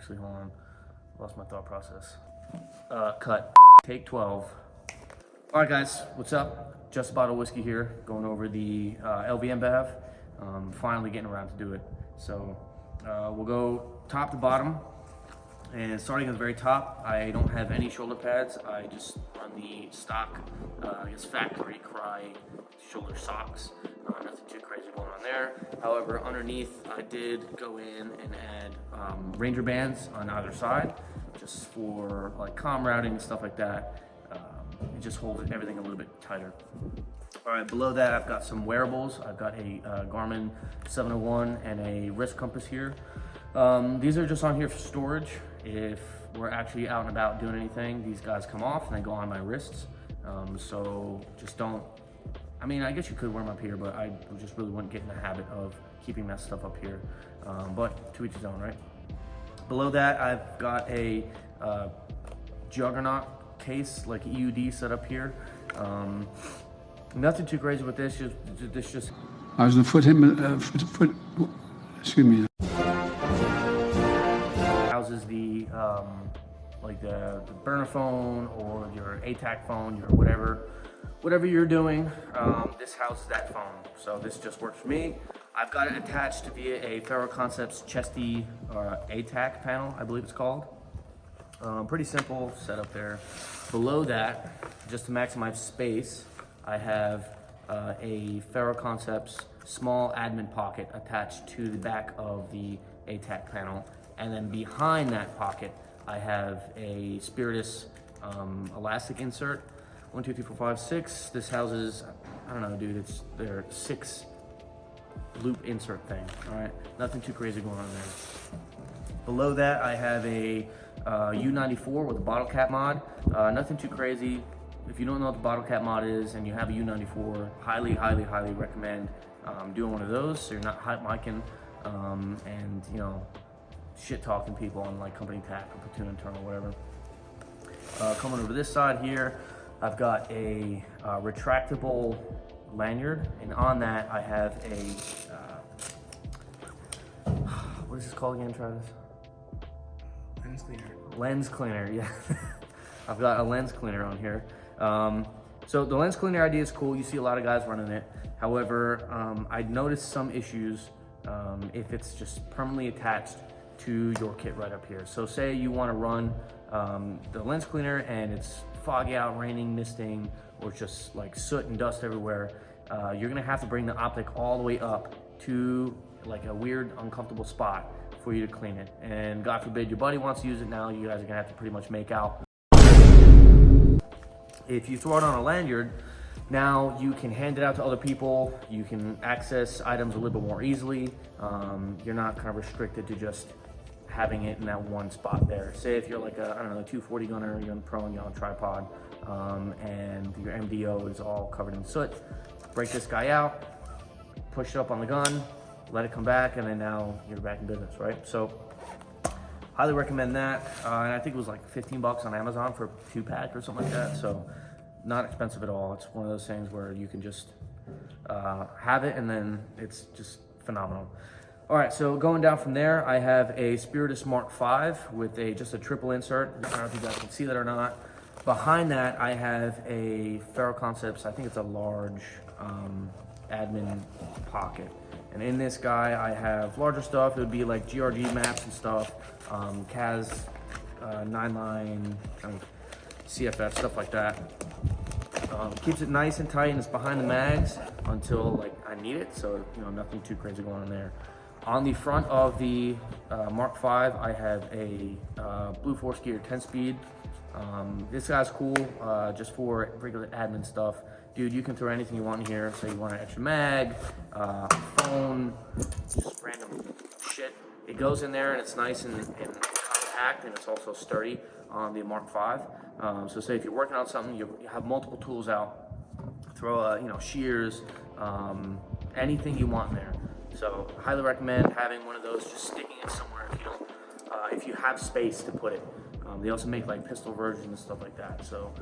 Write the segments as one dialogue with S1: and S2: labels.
S1: Actually, hold on. Lost my thought process. Cut. Take 12. All right, guys, what's up? Just a bottle of whiskey here, going over the LV-MBAV. Finally getting around to do it. So we'll go top to bottom. And starting at the very top, I don't have any shoulder pads. I just run the stock, I guess factory Crye shoulder socks. Nothing too crazy going on there. However, underneath, I did go in and add Ranger bands on either side, just for like comm routing and stuff like that. It just holds everything a little bit tighter. All right, below that, I've got some wearables. I've got a Garmin 701 and a wrist compass here. These are just on here for storage. If we're actually out and about doing anything, these guys come off and they go on my wrists. So just don't, I mean, I guess you could wear them up here, but I just really wouldn't get in the habit of keeping that stuff up here. But to each his own, right? Below that, I've got a Juggernaut case, like EUD set up here. Nothing too crazy with this, just
S2: I was excuse me.
S1: Houses the like the burner phone or your IFAK phone, your whatever you're doing. This houses that phone, so this just works for me. I've got it attached via a Ferro Concepts Chesty IFAK panel, I believe it's called. Pretty simple setup there. Below that, just to maximize space, I have a Ferro Concepts small admin pocket attached to the back of the IFAK panel. And then behind that pocket, I have a Spiritus elastic insert. 1, 2, 3, 4, 5, 6. This houses, I don't know, dude, they're 6 loop insert thing, all right? Nothing too crazy going on there. Below that, I have a U94 with a bottle cap mod. Nothing too crazy. If you don't know what the bottle cap mod is and you have a U94, highly, highly, highly recommend doing one of those so you're not hot micing and, you know, shit talking people on like company tack or platoon internal, whatever. Coming over this side here, I've got a retractable lanyard, and on that I have a what is this called again, Travis?
S3: Lens cleaner.
S1: Lens cleaner, yeah. I've got a lens cleaner on here. So the lens cleaner idea is cool. You see a lot of guys running it. However, I noticed some issues if it's just permanently attached to your kit right up here. So say you want to run the lens cleaner and it's foggy out, raining, misting, or just like soot and dust everywhere. You're gonna have to bring the optic all the way up to like a weird, uncomfortable spot for you to clean it. And God forbid your buddy wants to use it now, you guys are gonna have to pretty much make out. If you throw it on a lanyard, now you can hand it out to other people. You can access items a little bit more easily. You're not kind of restricted to just having it in that one spot there. Say if you're like a, I don't know, a 240 gunner, you're on pro and you're on a tripod, and your MDO is all covered in soot. Break this guy out, push it up on the gun, let it come back, and then now you're back in business, right? So highly recommend that. And I think it was like 15 bucks on Amazon for a 2-pack or something like that. So not expensive at all. It's one of those things where you can just have it and then it's just phenomenal. All right, so going down from there, I have a Spiritus Mark V with just a triple insert. I don't know if you guys can see that or not. Behind that, I have a Ferro Concepts, I think it's a large admin pocket. And in this guy, I have larger stuff. It would be like GRG maps and stuff, CAS 9-line, kind of CFF, stuff like that. Keeps it nice and tight, and it's behind the mags until like I need it. So, you know, nothing too crazy going on there. On the front of the Mark V, I have a Blue Force Gear 10-speed. This guy's cool, just for regular admin stuff. Dude, you can throw anything you want in here. So you want an extra mag, phone, just random shit. It goes in there and it's nice and compact, and it's also sturdy on the Mark V. So say if you're working on something, you have multiple tools out, throw you know, shears, anything you want in there. So highly recommend having one of those, just sticking it somewhere if you don't, if you have space to put it. They also make like pistol versions and stuff like that. So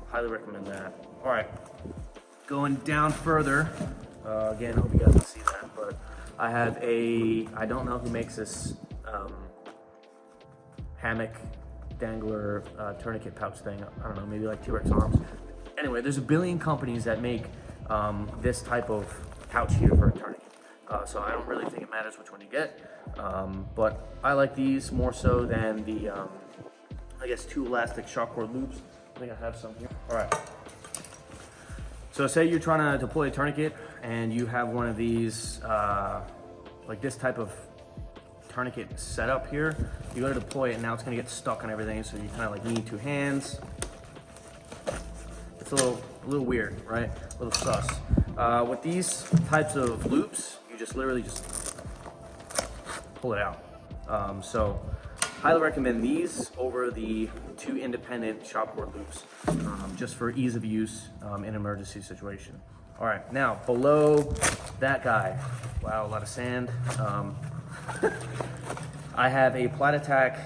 S1: highly recommend that. All right, going down further, again, I hope you guys can see that, but I have I don't know who makes this hammock, Dangler, tourniquet pouch thing. I don't know, maybe like T-Rex arms. Anyway, there's a billion companies that make this type of pouch here for a tourniquet. So I don't really think it matters which one you get. But I like these more so than the, I guess, 2 elastic shock cord loops. I think I have some here. All right. So say you're trying to deploy a tourniquet and you have one of these, like this type of tourniquet setup here. You go to deploy it and now it's gonna get stuck on everything. So you kind of like need 2 hands. It's a little weird, right? A little sus. With these types of loops, you just literally just pull it out. So highly recommend these over the 2 independent shock cord loops, just for ease of use in an emergency situation. All right, now below that guy, wow, a lot of sand. I have a Plat-Attack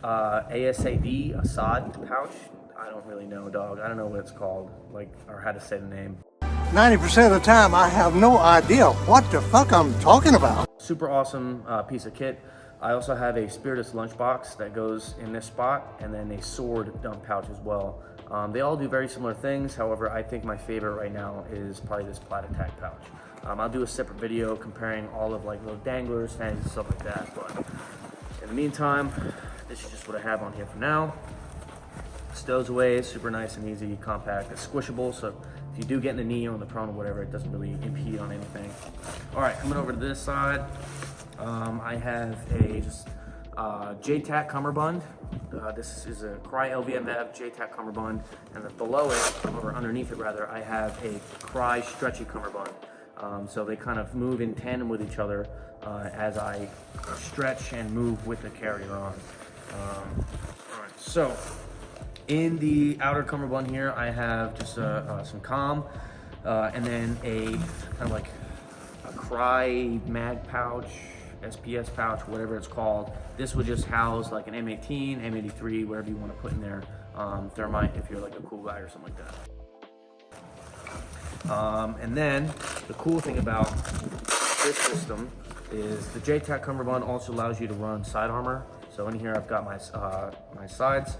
S1: ASAD, a SOD pouch. I don't really know, dog. I don't know what it's called, like, or how to say the name.
S2: 90% of the time, I have no idea what the fuck I'm talking about.
S1: Super awesome piece of kit. I also have a Spiritus lunchbox that goes in this spot, and then a sword dump pouch as well. They all do very similar things. However, I think my favorite right now is probably this Plat-Attack pouch. I'll do a separate video comparing all of like little danglers, fans, and stuff like that. But in the meantime, this is just what I have on here for now. Stows away, super nice and easy, compact. It's squishable, so if you do get in the knee or in the prone or whatever, it doesn't really impede on anything. All right, coming over to this side, I have a just JTAC Cummerbund. This is a Crye LV-MBAV JTAC Cummerbund, and then below it, or underneath it rather, I have a Crye stretchy Cummerbund. So they kind of move in tandem with each other as I stretch and move with the carrier on. All right, so in the outer Cummerbund here, I have just some comm, and then a kind of like a Crye mag pouch, SPS pouch, whatever it's called. This would just house like an M18, M83, whatever you want to put in there. Thermite if you're like a cool guy or something like that. And then the cool thing about this system is the JTAC Cummerbund also allows you to run side armor. So in here I've got my my sides,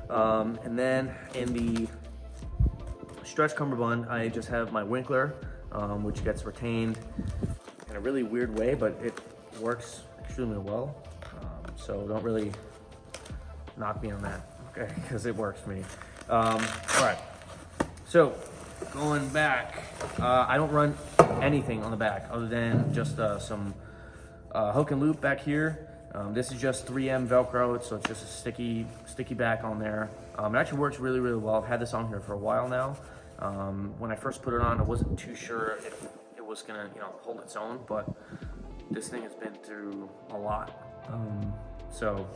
S1: and then in the stretch Cummerbund I just have my Winkler, which gets retained in a really weird way, but it works extremely well. So don't really knock me on that, okay? Because it works for me. All right. So going back, I don't run anything on the back other than just some hook and loop back here. This is just 3M Velcro, so it's just a sticky back on there. It actually works really, really well. I've had this on here for a while now. When I first put it on, I wasn't too sure if it was gonna, hold its own, but this thing has been through a lot. So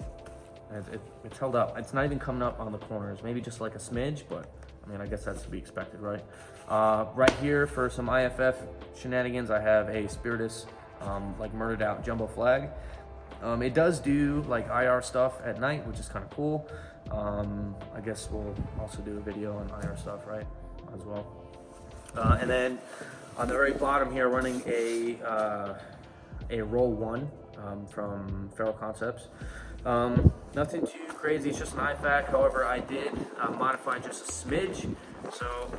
S1: it's held up. It's not even coming up on the corners, maybe just like a smidge, but I mean, I guess that's to be expected, right? Right here for some IFF shenanigans, I have a Spiritus like murdered out jumbo flag. It does do like IR stuff at night, which is kind of cool. I guess we'll also do a video on IR stuff, right, as well. And then on the very bottom here, running a Roll 1 from Feral Concepts. Nothing too crazy, it's just an IFAK. However, I did modify just a smidge so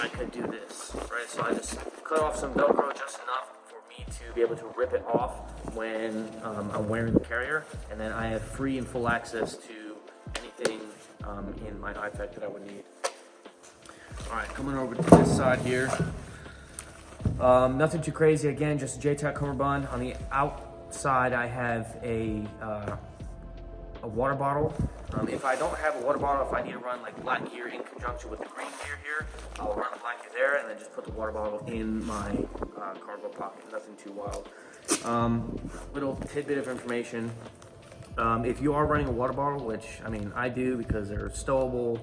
S1: I could do this, right? So I just cut off some Velcro just enough for me to be able to rip it off when I'm wearing the carrier, and then I have free and full access to anything in my IFAK that I would need. All right, coming over to this side here. Nothing too crazy, again, just a JTAC Cummerbund. On the outside, I have a water bottle. If I don't have a water bottle, if I need to run like black gear in conjunction with the green gear here, I'll run the black gear there and then just put the water bottle in my cargo pocket. Nothing too wild. Little tidbit of information. If you are running a water bottle, which I mean I do because they're stowable,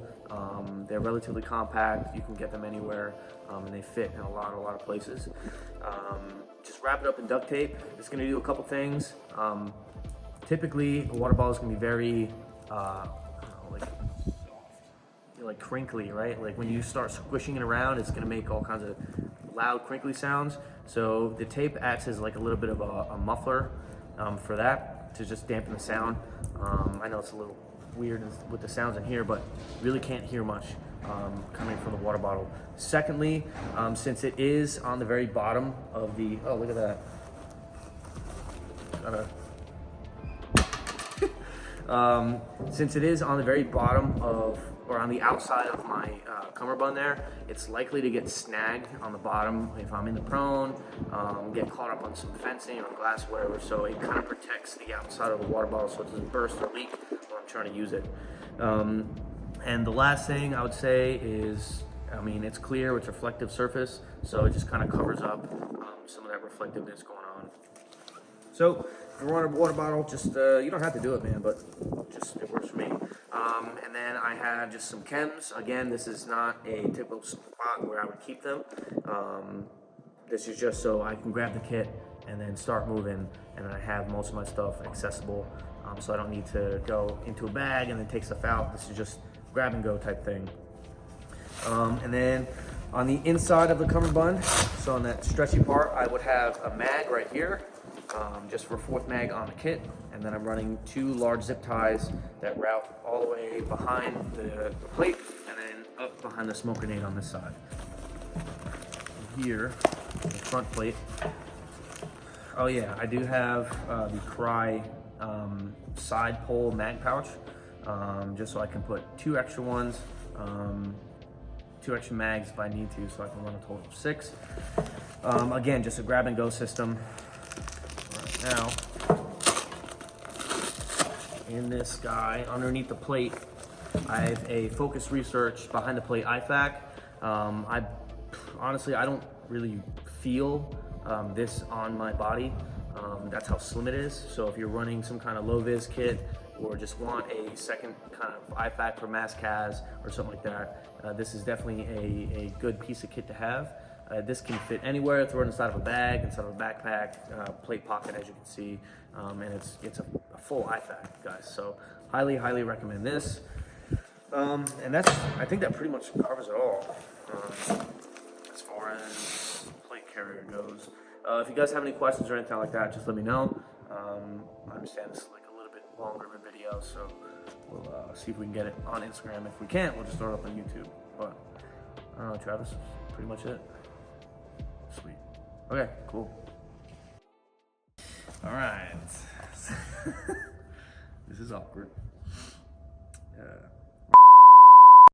S1: they're relatively compact, you can get them anywhere, and they fit in a lot of places. Just wrap it up in duct tape. It's going to do a couple things. Typically, a water bottle is going to be very, like crinkly, right? Like when you start squishing it around, it's going to make all kinds of loud, crinkly sounds. So the tape acts as like a little bit of a muffler for that, to just dampen the sound. I know it's a little weird with the sounds in here, but really can't hear much coming from the water bottle. Secondly, since it is on the very bottom of the, oh, look at that. Since it is on the very bottom of, or on the outside of my cummerbund there, it's likely to get snagged on the bottom if I'm in the prone, get caught up on some fencing or glass, whatever. So it kind of protects the outside of the water bottle so it doesn't burst or leak when I'm trying to use it. And the last thing I would say is, I mean, it's clear, it's reflective surface, so it just kind of covers up some of that reflectiveness going on. So if you want a water bottle, just, you don't have to do it, man, but just, it works for me. And then I have just some chems. Again, this is not a typical spot where I would keep them. This is just so I can grab the kit and then start moving, and then I have most of my stuff accessible, so I don't need to go into a bag and then take stuff out. This is just grab and go type thing. And then on the inside of the cummerbund, so on that stretchy part, I would have a mag right here, just for fourth mag on the kit. And then I'm running 2 large zip ties that route all the way behind the plate and then up behind the smoke grenade on this side. Here, the front plate. Oh yeah, I do have the Crye side pole mag pouch, just so I can put 2 extra ones, 2 extra mags if I need to, so I can run a total of 6. Again, just a grab and go system. Right now, in this guy, underneath the plate, I have a Focus Research behind the plate IFAK. Honestly, I don't really feel this on my body. That's how slim it is. So if you're running some kind of low vis kit or just want a second kind of IFAK for mass cas or something like that, this is definitely a good piece of kit to have. This can fit anywhere, throw it inside of a bag, inside of a backpack, plate pocket, as you can see, and it's a full IFAK, guys. So highly, highly recommend this. And that's, I think that pretty much covers it all as far as plate carrier goes. If you guys have any questions or anything like that, just let me know. I understand this is like a little bit longer of a video, so we'll see if we can get it on Instagram. If we can't, we'll just throw it up on YouTube. But I don't know, Travis, pretty much it. Sweet. Okay, cool. All right. This is awkward.